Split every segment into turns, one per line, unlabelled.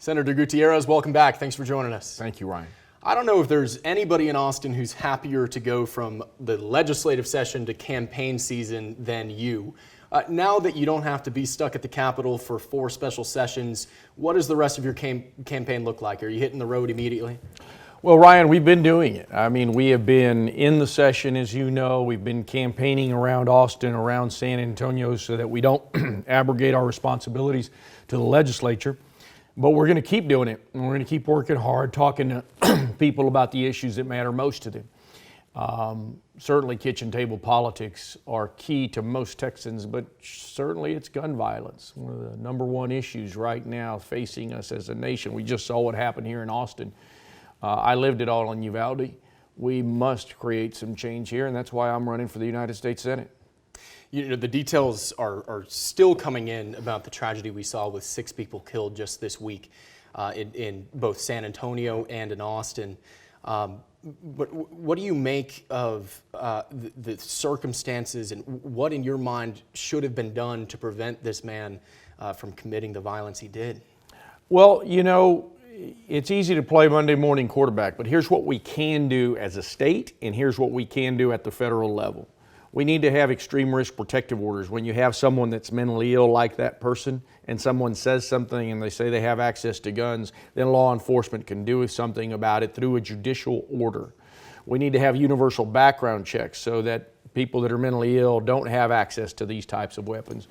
Senator Gutierrez, welcome back. Thanks for joining us.
Thank you, Ryan.
I don't know if there's anybody in Austin who's happier to go from the legislative session to campaign season than you. Now that you don't have to be stuck at the Capitol for 4 special sessions, what does the rest of your campaign look like? Are you hitting the road immediately?
Well, Ryan, we've been doing it. I mean, we have been in the session, as you know. We've been campaigning around Austin, around San Antonio, so that we don't abrogate our responsibilities to the legislature. But we're going to keep doing it, and we're going to keep working hard, talking to people about the issues that matter most to them. Certainly kitchen table politics are key to most Texans, but certainly it's gun violence, one of the number one issues right now facing us as a nation. We just saw what happened here in Austin. I lived it all in Uvalde. We must create some change here, and that's why I'm running for the United States Senate.
You know, the details are still coming in about the tragedy we saw with 6 people killed just this week in both San Antonio and in Austin. But what do you make of the circumstances, and what in your mind should have been done to prevent this man from committing the violence he did?
Well, you know, it's easy to play Monday morning quarterback, but here's what we can do as a state, and here's what we can do at the federal level. We need to have extreme risk protective orders. When you have someone that's mentally ill like that person and someone says something and they say they have access to guns, then law enforcement can do something about it through a judicial order. We need to have universal background checks so that people that are mentally ill don't have access to these types of weapons.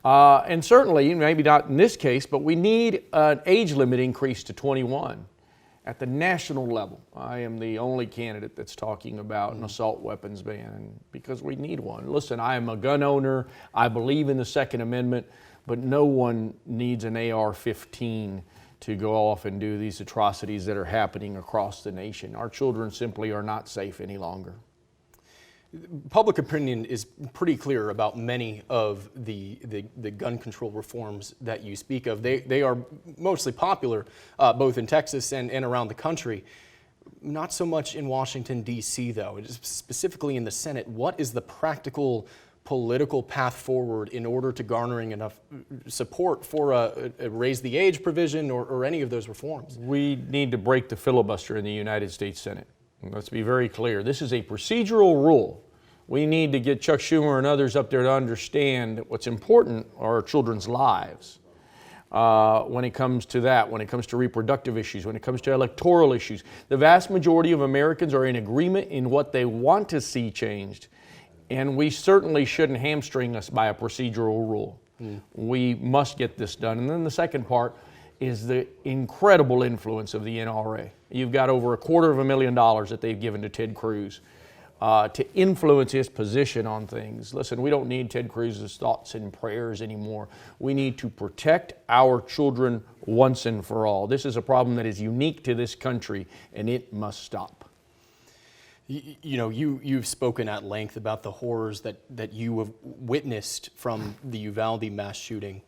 And certainly, maybe not in this case, but we need an age limit increase to 21. At the national level, I am the only candidate that's talking about an assault weapons ban because we need one. Listen, I am a gun owner. I believe in the Second Amendment, but no one needs an AR-15 to go off and do these atrocities that are happening across the nation. Our children simply are not safe any longer.
Public opinion is pretty clear about many of the gun control reforms that you speak of. They are mostly popular both in Texas and around the country. Not so much in Washington, D.C., though. Specifically in the Senate, what is the practical political path forward in order to garnering enough support for a raise the age provision or any of those reforms?
We need to break the filibuster in the United States Senate. Let's be very clear. This is a procedural rule. We need to get Chuck Schumer and others up there to understand that what's important are our children's lives. When it comes to that, when it comes to reproductive issues, when it comes to electoral issues, the vast majority of Americans are in agreement in what they want to see changed. And we certainly shouldn't hamstring us by a procedural rule. We must get this done. And then the second part is the incredible influence of the NRA. You've got over $250,000 that they've given to Ted Cruz to influence his position on things. Listen, we don't need Ted Cruz's thoughts and prayers anymore. We need to protect our children once and for all. This is a problem that is unique to this country, and it must stop.
You know, you've spoken at length about the horrors that you have witnessed from the Uvalde mass shooting.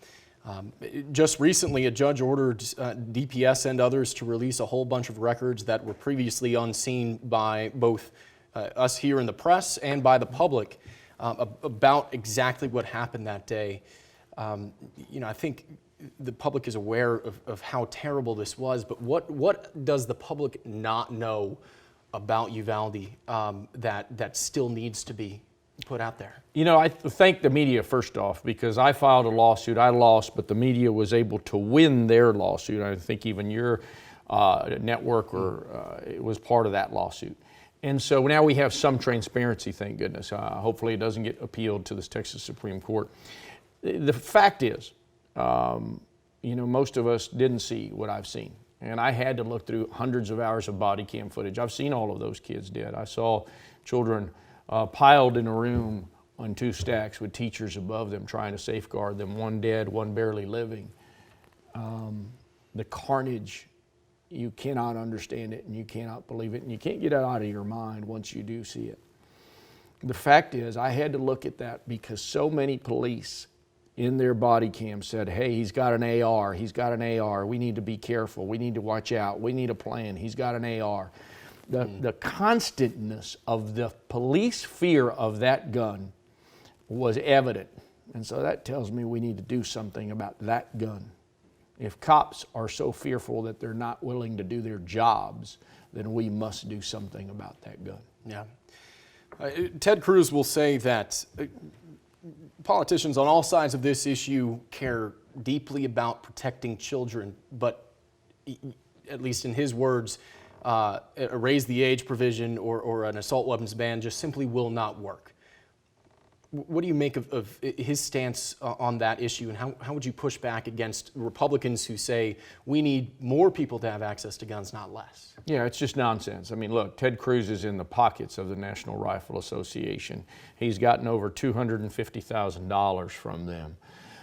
Just recently, a judge ordered DPS and others to release a whole bunch of records that were previously unseen by both us here in the press and by the public about exactly what happened that day. You know, I think the public is aware of how terrible this was, but what does the public not know about Uvalde that still needs to be put out there?
You know, I thank the media first off, because I filed a lawsuit. I lost, but the media was able to win their lawsuit. I think even your network was part of that lawsuit. And so now we have some transparency, thank goodness. Hopefully it doesn't get appealed to the Texas Supreme Court. The fact is, you know, most of us didn't see what I've seen. And I had to look through hundreds of hours of body cam footage. I've seen all of those kids dead. I saw children piled in a room on 2 stacks with teachers above them trying to safeguard them, one dead, one barely living. The carnage, you cannot understand it and you cannot believe it, and you can't get it out of your mind once you do see it. The fact is, I had to look at that because so many police in their body cam said, hey, he's got an AR, he's got an AR, we need to be careful, we need to watch out, we need a plan, he's got an AR. The constantness of the police fear of that gun was evident. And so that tells me we need to do something about that gun. If cops are so fearful that they're not willing to do their jobs, then we must do something about that gun.
Yeah. Ted Cruz will say that politicians on all sides of this issue care deeply about protecting children, but at least in his words, a raise the age provision or an assault weapons ban just simply will not work. What do you make of his stance on that issue, and how would you push back against Republicans who say we need more people to have access to guns, not less?
Yeah, it's just nonsense. I mean, look, Ted Cruz is in the pockets of the National Rifle Association. He's gotten over $250,000 from them.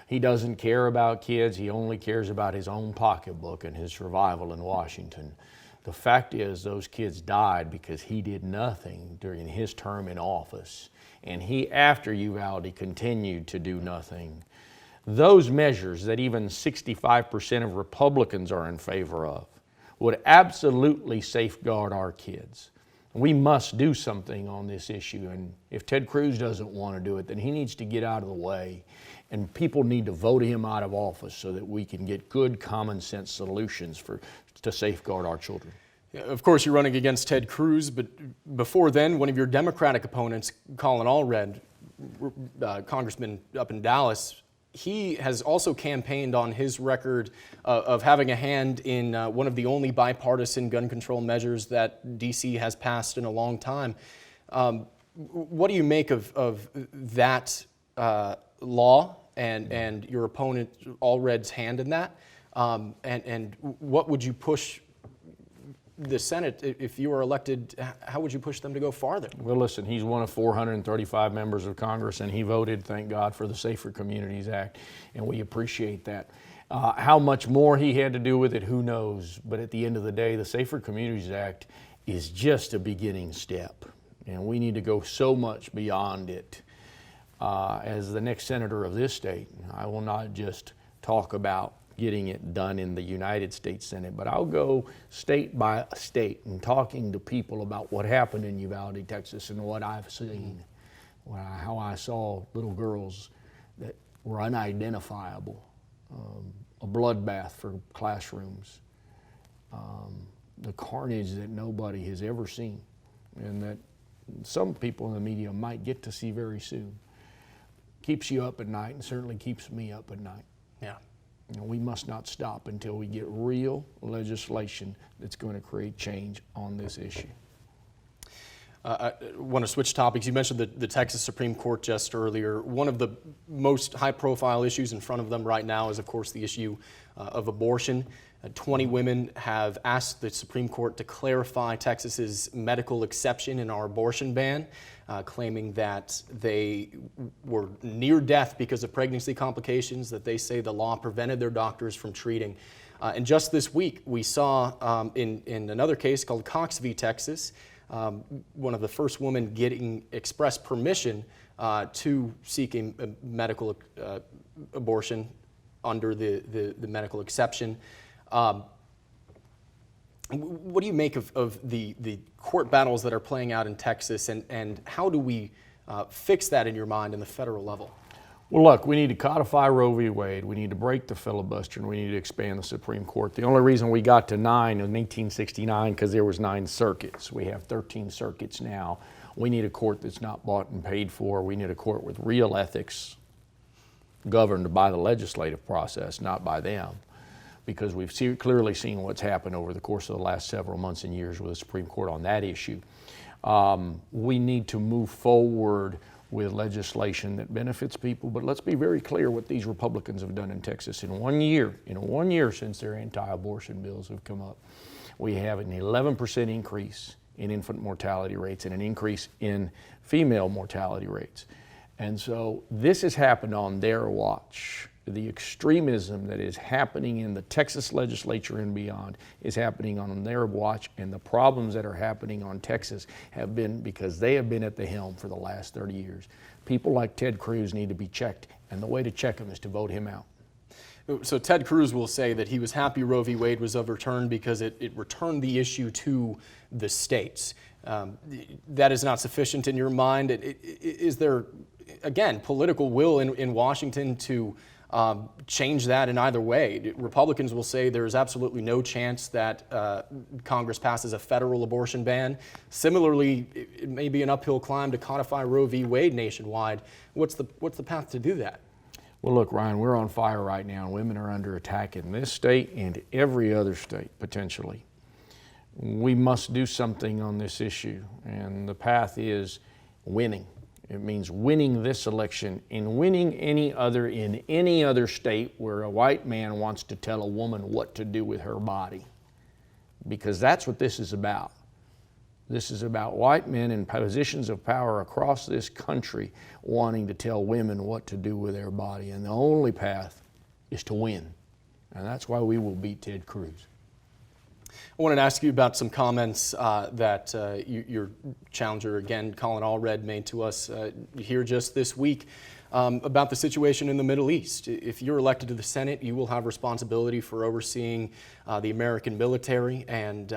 He doesn't care about kids. He only cares about his own pocketbook and his survival in Washington. The fact is, those kids died because he did nothing during his term in office. And he, after Uvalde, continued to do nothing. Those measures that even 65% of Republicans are in favor of would absolutely safeguard our kids. We must do something on this issue, and if Ted Cruz doesn't want to do it, then he needs to get out of the way, and people need to vote him out of office so that we can get good common sense solutions to safeguard our children.
Of course, you're running against Ted Cruz, but before then, one of your Democratic opponents, Colin Allred, congressman up in Dallas, he has also campaigned on his record of having a hand in one of the only bipartisan gun control measures that D.C. has passed in a long time. What do you make of that law and your opponent Allred's hand in that? And what would you push the Senate, if you were elected, how would you push them to go farther?
Well, listen, he's one of 435 members of Congress, and he voted, thank God, for the Safer Communities Act, and we appreciate that. How much more he had to do with it, who knows? But at the end of the day, the Safer Communities Act is just a beginning step, and we need to go so much beyond it. As the next senator of this state, I will not just talk about getting it done in the United States Senate, but I'll go state by state and talking to people about what happened in Uvalde, Texas, and what I've seen, how I saw little girls that were unidentifiable, a bloodbath for classrooms, the carnage that nobody has ever seen, and that some people in the media might get to see very soon. Keeps you up at night, and certainly keeps me up at night.
Yeah.
We must not stop until we get real legislation that's going to create change on this issue.
I want to switch topics. You mentioned the Texas Supreme Court just earlier. One of the most high-profile issues in front of them right now is, of course, the issue of abortion. 20 women have asked the Supreme Court to clarify Texas's medical exception in our abortion ban, claiming that they were near death because of pregnancy complications that they say the law prevented their doctors from treating. And just this week, we saw in another case called Cox v. Texas, one of the first women getting express permission to seek a medical abortion under the medical exception. What do you make of the court battles that are playing out in Texas, and how do we fix that in your mind in the federal level?
Well, look, we need to codify Roe v. Wade. We need to break the filibuster, and we need to expand the Supreme Court. The only reason we got to 9 in 1869 because there was 9 circuits. We have 13 circuits now. We need a court that's not bought and paid for. We need a court with real ethics governed by the legislative process, not by them, because we've clearly seen what's happened over the course of the last several months and years with the Supreme Court on that issue. We need to move forward with legislation that benefits people, but let's be very clear what these Republicans have done in Texas. In 1 year since their anti-abortion bills have come up, we have an 11% increase in infant mortality rates and an increase in female mortality rates. And so this has happened on their watch. The extremism that is happening in the Texas legislature and beyond is happening on their watch, and the problems that are happening on Texas have been because they have been at the helm for the last 30 years. People like Ted Cruz need to be checked, and the way to check him is to vote him out.
So Ted Cruz will say that he was happy Roe v. Wade was overturned because it returned the issue to the states. That is not sufficient in your mind. Is there, again, political will in Washington to change that in either way. Republicans will say there's absolutely no chance that Congress passes a federal abortion ban. Similarly, it may be an uphill climb to codify Roe v. Wade nationwide. What's the path to do that?
Well, look, Ryan, we're on fire right now. Women are under attack in this state and every other state, potentially. We must do something on this issue, and the path is winning. It means winning this election and winning any other in any other state where a white man wants to tell a woman what to do with her body. Because that's what this is about. This is about white men in positions of power across this country wanting to tell women what to do with their body. And the only path is to win. And that's why we will beat Ted Cruz.
I wanted to ask you about some comments that your challenger, again, Colin Allred, made to us here just this week about the situation in the Middle East. If you're elected to the Senate, you will have responsibility for overseeing the American military and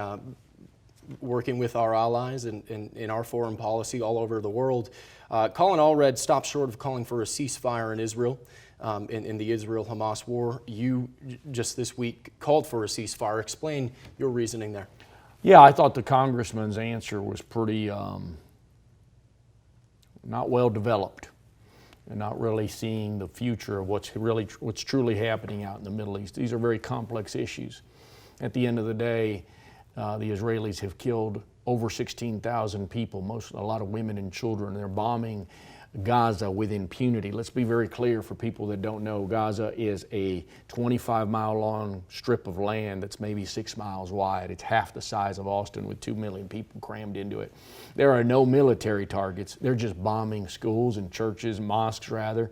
working with our allies in our foreign policy all over the world. Colin Allred stopped short of calling for a ceasefire in Israel. In the Israel-Hamas war. You just this week called for a ceasefire. Explain your reasoning there.
Yeah, I thought the congressman's answer was pretty not well developed and not really seeing the future of what's truly happening out in the Middle East. These are very complex issues. At the end of the day, the Israelis have killed over 16,000 people, a lot of women and children. They're bombing Gaza with impunity. Let's be very clear for people that don't know. Gaza is a 25-mile long strip of land that's maybe 6 miles wide. It's half the size of Austin with 2 million people crammed into it. There are no military targets. They're just bombing schools and churches, mosques rather,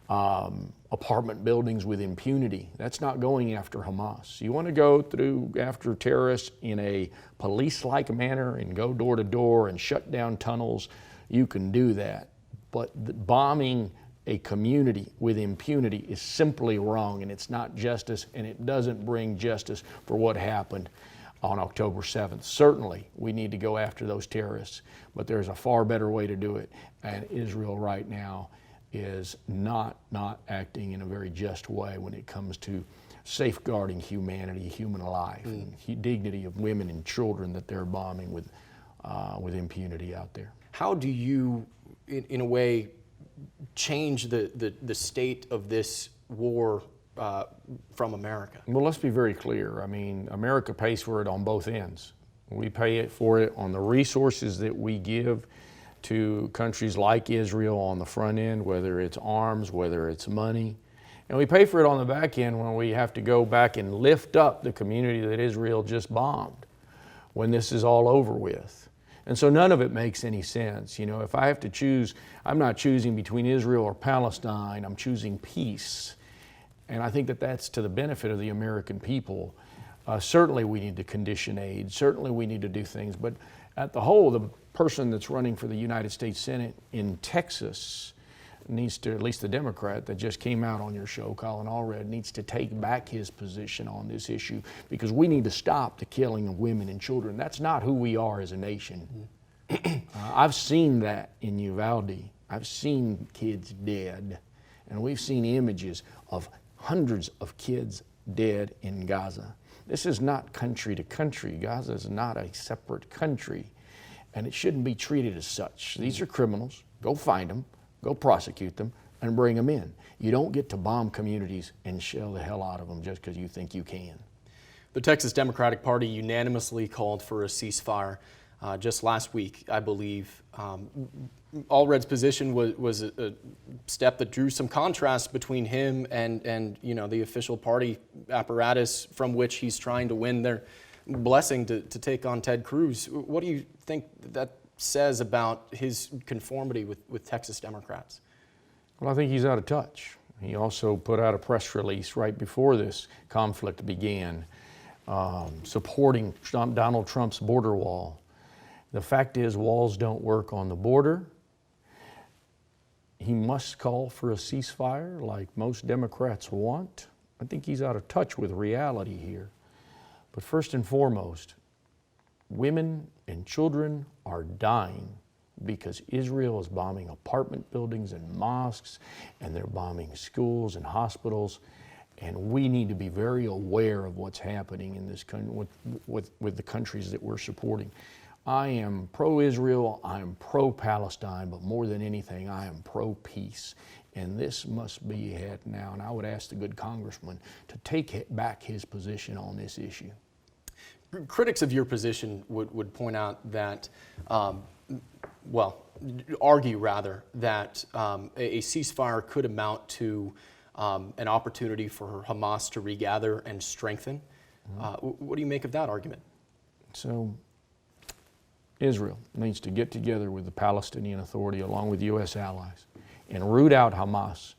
apartment buildings with impunity. That's not going after Hamas. You want to go after terrorists in a police-like manner and go door to door and shut down tunnels, you can do that. But bombing a community with impunity is simply wrong, and it's not justice, and it doesn't bring justice for what happened on October 7th. Certainly, we need to go after those terrorists, but there's a far better way to do it, and Israel right now is not acting in a very just way when it comes to safeguarding humanity, human life, and dignity of women and children that they're bombing with impunity out there.
How do you, in a way, change the state of this war from America?
Well, let's be very clear. I mean, America pays for it on both ends. We pay for it on the resources that we give to countries like Israel on the front end, whether it's arms, whether it's money. And we pay for it on the back end when we have to go back and lift up the community that Israel just bombed when this is all over with. And so none of it makes any sense. You know, if I have to choose, I'm not choosing between Israel or Palestine, I'm choosing peace. And I think that that's to the benefit of the American people. Certainly we need to condition aid, certainly we need to do things, but at the whole, the person that's running for the United States Senate in Texas needs to, at least the Democrat that just came out on your show, Colin Allred, needs to take back his position on this issue, because we need to stop the killing of women and children. That's not who we are as a nation. I've seen that in Uvalde. I've seen kids dead, and we've seen images of hundreds of kids dead in Gaza. This is not country to country. Gaza is not a separate country, and it shouldn't be treated as such. These are criminals. Go find them. Go prosecute them and bring them in. You don't get to bomb communities and shell the hell out of them just because you think you can.
The Texas Democratic Party unanimously called for a ceasefire just last week, I believe. Allred's position was a step that drew some contrast between him and you know, the official party apparatus from which he's trying to win their blessing to take on Ted Cruz. What do you think that says about his conformity with Texas Democrats?
Well, I think he's out of touch. He also put out a press release right before this conflict began, supporting Donald Trump's border wall. The fact is, walls don't work on the border. He must call for a ceasefire like most Democrats want. I think he's out of touch with reality here. But first and foremost, women and children are dying because Israel is bombing apartment buildings and mosques, and they're bombing schools and hospitals. And we need to be very aware of what's happening in this country with the countries that we're supporting. I am pro-Israel, I am pro-Palestine, but more than anything, I am pro-peace. And this must be ahead now. And I would ask the good congressman to take back his position on this issue.
Critics of your position would point out that, argue rather, that a ceasefire could amount to an opportunity for Hamas to regather and strengthen. What do you make of that argument?
So Israel needs to get together with the Palestinian Authority along with U.S. allies and root out Hamas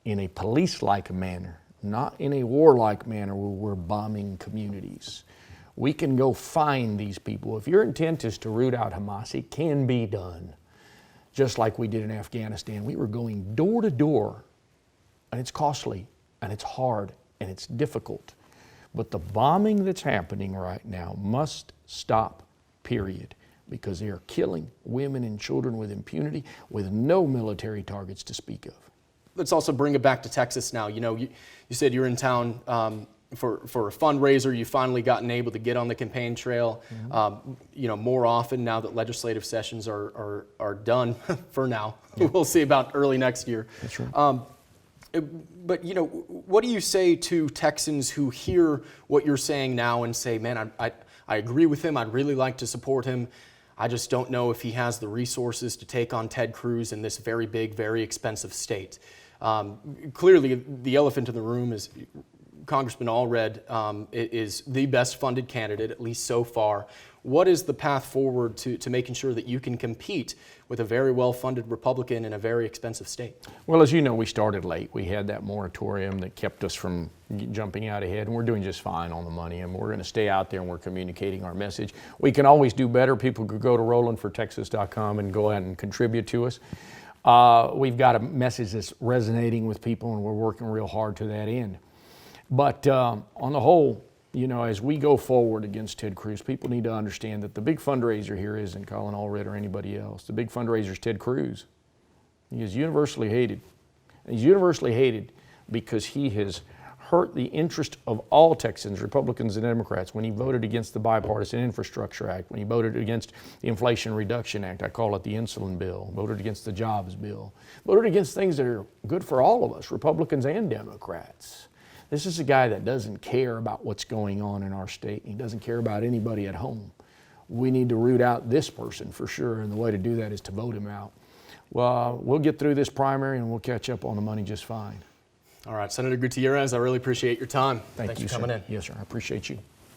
in a police-like manner, not in a warlike manner where we're bombing communities. We can go find these people. If your intent is to root out Hamas, it can be done. Just like we did in Afghanistan. We were going door to door, and it's costly, and it's hard, and it's difficult. But the bombing that's happening right now must stop, period, because they are killing women and children with impunity, with no military targets to speak of.
Let's also bring it back to Texas now. You know, you said you're in town for a fundraiser. You've finally gotten able to get on the campaign trail, more often now that legislative sessions are done for now. Yeah. We'll see about early next year.
That's right.
But, what do you say to Texans who hear what you're saying now and say, man, I agree with him. I'd really like to support him. I just don't know if he has the resources to take on Ted Cruz in this very big, very expensive state. Clearly, the elephant in the room is Congressman Allred is the best funded candidate, at least so far. What is the path forward to making sure that you can compete with a very well-funded Republican in a very expensive state?
Well, as you know, we started late. We had that moratorium that kept us from jumping out ahead, and we're doing just fine on the money, and we're going to stay out there and we're communicating our message. We can always do better. People could go to RolandForTexas.com and go ahead and contribute to us. We've got a message that's resonating with people, and we're working real hard to that end. But on the whole, as we go forward against Ted Cruz, people need to understand that the big fundraiser here isn't Colin Allred or anybody else. The big fundraiser is Ted Cruz. He is universally hated. And he's universally hated because he has hurt the interest of all Texans, Republicans and Democrats, when he voted against the Bipartisan Infrastructure Act, when he voted against the Inflation Reduction Act, I call it the insulin bill, voted against the jobs bill, voted against things that are good for all of us, Republicans and Democrats. This is a guy that doesn't care about what's going on in our state. He doesn't care about anybody at home. We need to root out this person for sure, and the way to do that is to vote him out. Well, we'll get through this primary and we'll catch up on the money just fine.
All right, Senator Gutierrez, I really appreciate your time.
Thanks
for
you,
coming
sir.
in.
Yes, sir. I appreciate you.